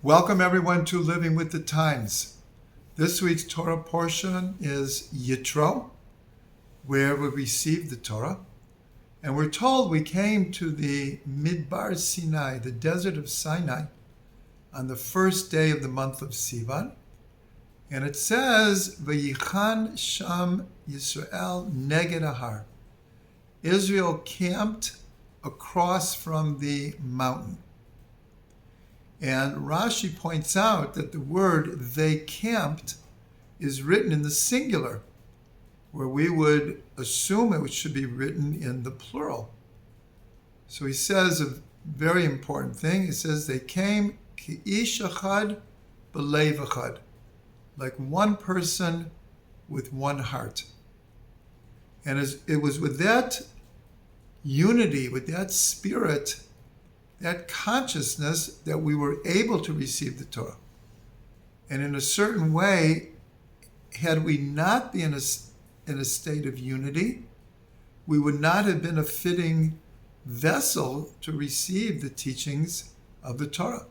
Welcome everyone to Living with the Times. This week's Torah portion is Yitro, where we received the Torah. And we're told we came to the Midbar Sinai, the desert of Sinai, on the first day of the month of Sivan. And it says, V'yichan sham Yisrael neged ahar. Israel camped across from the mountain. And Rashi points out that the word they camped is written in the singular, where we would assume it should be written in the plural. So he says a very important thing. He says they came ki'ish echad b'lev echad, like one person with one heart. And it was with that unity, with that spirit, that consciousness, that we were able to receive the Torah. And in a certain way, had we not been in a state of unity, we would not have been a fitting vessel to receive the teachings of the Torah.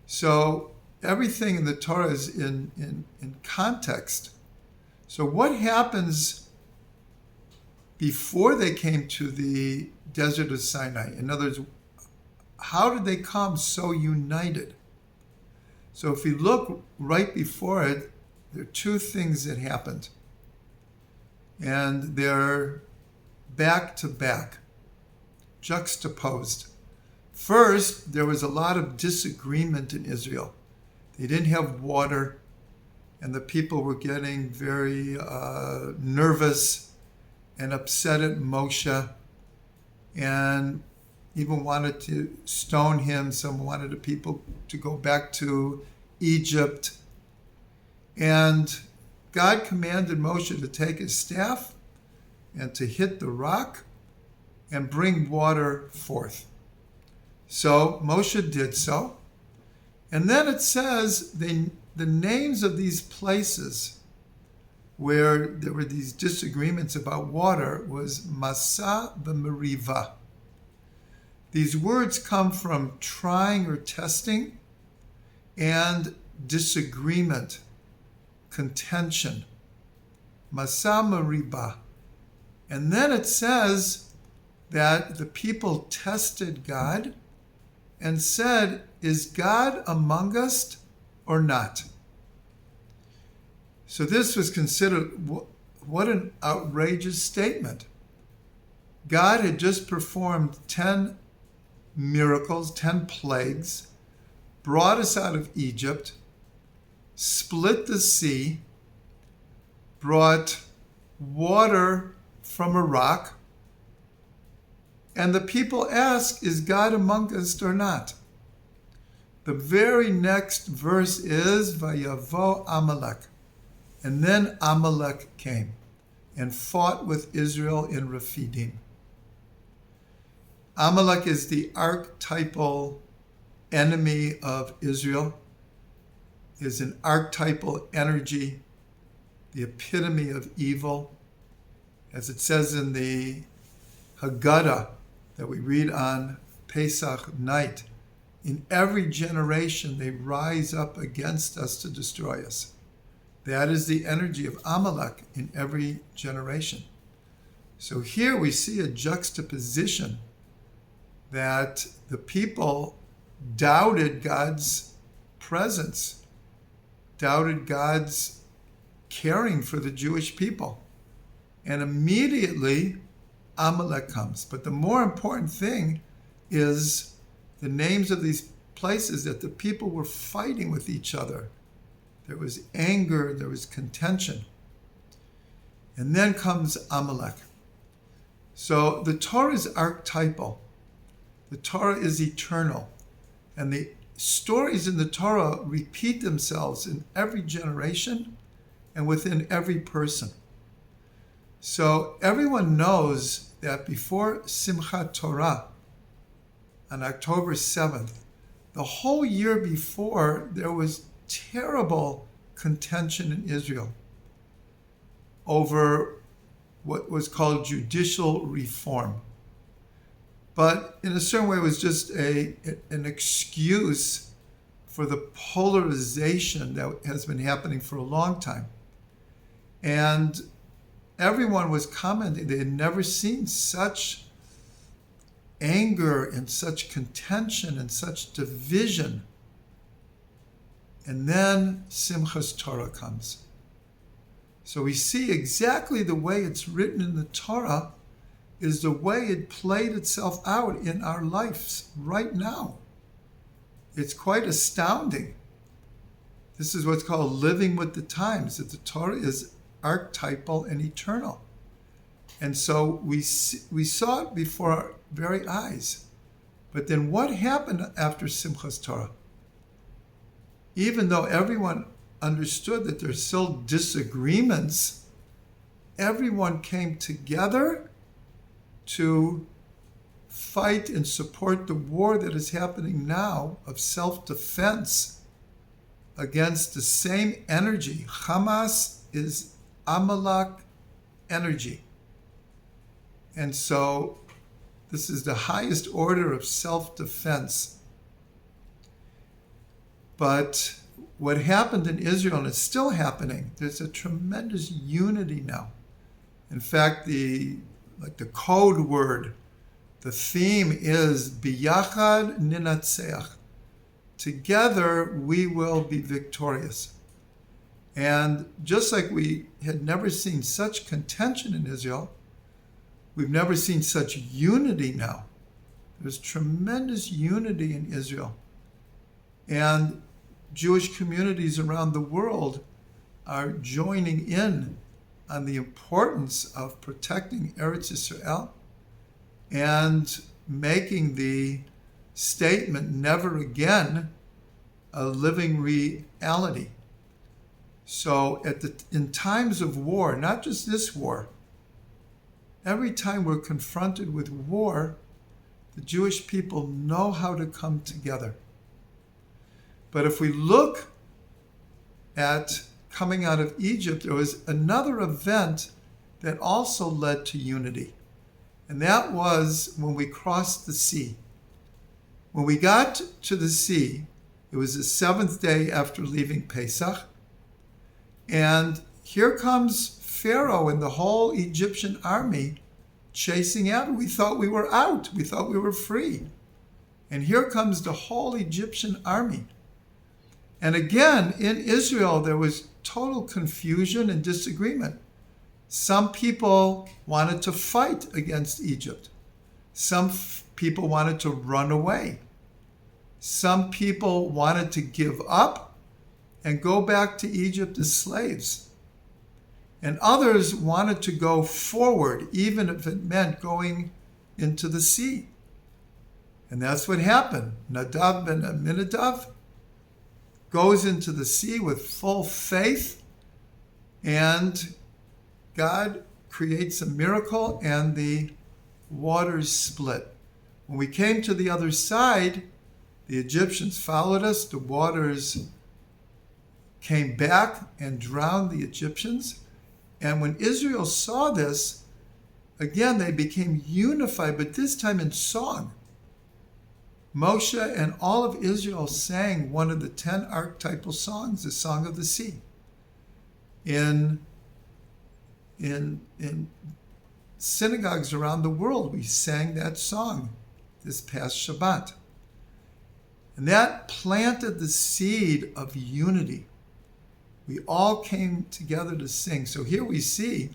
So everything in the Torah is in context. So what happens before they came to the desert of Sinai? In other words, how did they come so united? So if we look right before it, there are two things that happened. And they're back to back, juxtaposed. First, there was a lot of disagreement in Israel. They didn't have water, and the people were getting very nervous and upset at Moshe, and even wanted to stone him. Some wanted the people to go back to Egypt. And God commanded Moshe to take his staff and to hit the rock and bring water forth. So Moshe did so. And then it says the names of these places where there were these disagreements about water was Masa v'Meriva. These words come from trying or testing and disagreement, contention. Masa Meriba. And then it says that the people tested God and said, is God among us or not? So this was considered, what an outrageous statement. God had just performed 10 miracles, 10 plagues, brought us out of Egypt, split the sea, brought water from a rock, and the people ask, is God among us or not? The very next verse is, Vayavo Amalek. And then Amalek came and fought with Israel in Rephidim. Amalek is the archetypal enemy of Israel, is an archetypal energy, the epitome of evil. As it says in the Haggadah that we read on Pesach night, in every generation they rise up against us to destroy us. That is the energy of Amalek in every generation. So here we see a juxtaposition that the people doubted God's presence, doubted God's caring for the Jewish people. And immediately Amalek comes. But the more important thing is the names of these places, that the people were fighting with each other. There was anger, there was contention. And then comes Amalek. So the Torah is archetypal. The Torah is eternal. And the stories in the Torah repeat themselves in every generation and within every person. So everyone knows that before Simchat Torah, on October 7th, the whole year before, there was terrible contention in Israel over what was called judicial reform. But in a certain way, it was just an excuse for the polarization that has been happening for a long time. And everyone was commenting they had never seen such anger and such contention and such division. And then Simchas Torah comes. So we see exactly the way it's written in the Torah is the way it played itself out in our lives right now. It's quite astounding. This is what's called living with the times, that the Torah is archetypal and eternal. And so we saw it before our very eyes. But then what happened after Simchas Torah? Even though everyone understood that there's still disagreements, everyone came together to fight and support the war that is happening now of self-defense against the same energy. Hamas is Amalek energy. And so this is the highest order of self-defense. But what happened in Israel, and it's still happening, there's a tremendous unity now. In fact, the code word, the theme is Biyachad Ninatseach. Together we will be victorious. And just like we had never seen such contention in Israel, we've never seen such unity now. There's tremendous unity in Israel. And Jewish communities around the world are joining in on the importance of protecting Eretz Yisrael and making the statement, never again, a living reality. So in times of war, not just this war, every time we're confronted with war, the Jewish people know how to come together. But if we look at coming out of Egypt, there was another event that also led to unity. And that was when we crossed the sea. When we got to the sea, it was the seventh day after leaving Pesach. And here comes Pharaoh and the whole Egyptian army chasing after. We thought we were out. We thought we were free. And here comes the whole Egyptian army. And again, in Israel, there was total confusion and disagreement. Some people wanted to fight against Egypt. Some people wanted to run away. Some people wanted to give up and go back to Egypt as slaves. And others wanted to go forward, even if it meant going into the sea. And that's what happened. Nadav ben Aminadav goes into the sea with full faith, and God creates a miracle, and the waters split. When we came to the other side, the Egyptians followed us. The waters came back and drowned the Egyptians. And when Israel saw this, again, they became unified, but this time in song. Moshe and all of Israel sang one of the 10 archetypal songs, the Song of the Sea. In synagogues around the world, we sang that song this past Shabbat. And that planted the seed of unity. We all came together to sing. So here we see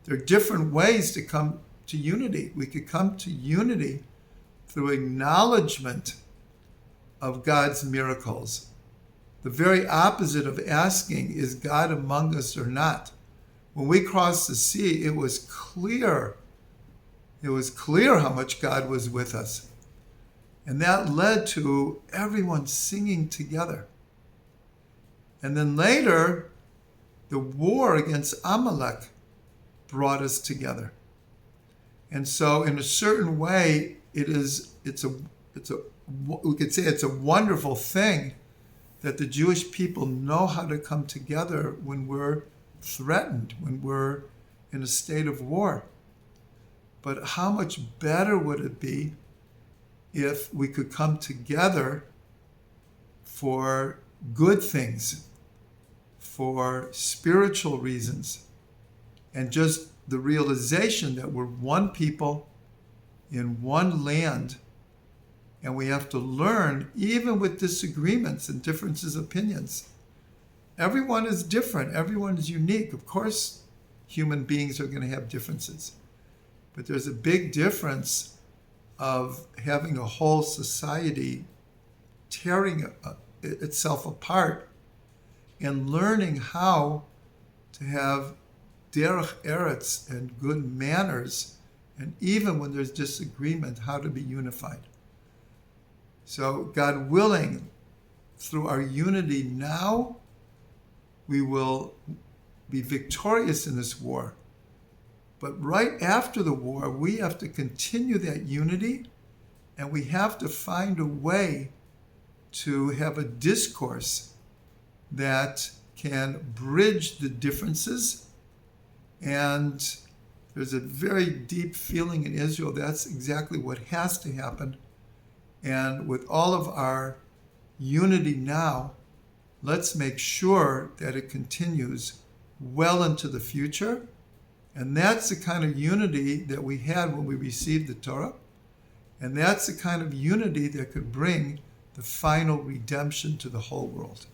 there are different ways to come to unity. We could come to unity through acknowledgement of God's miracles. The very opposite of asking, is God among us or not? When we crossed the sea, it was clear. It was clear how much God was with us. And that led to everyone singing together. And then later, the war against Amalek brought us together. And so in a certain way, we could say it's a wonderful thing that the Jewish people know how to come together when we're threatened, when we're in a state of war. But how much better would it be if we could come together for good things, for spiritual reasons, and just the realization that we're one people in one land, and we have to learn, even with disagreements and differences of opinions. Everyone is different. Everyone is unique. Of course, human beings are going to have differences. But there's a big difference of having a whole society tearing itself apart and learning how to have derech eretz and good manners, and even when there's disagreement, how to be unified. So God willing, through our unity now, we will be victorious in this war. But right after the war, we have to continue that unity, and we have to find a way to have a discourse that can bridge the differences. And there's a very deep feeling in Israel that's exactly what has to happen. And with all of our unity now, let's make sure that it continues well into the future. And that's the kind of unity that we had when we received the Torah. And that's the kind of unity that could bring the final redemption to the whole world.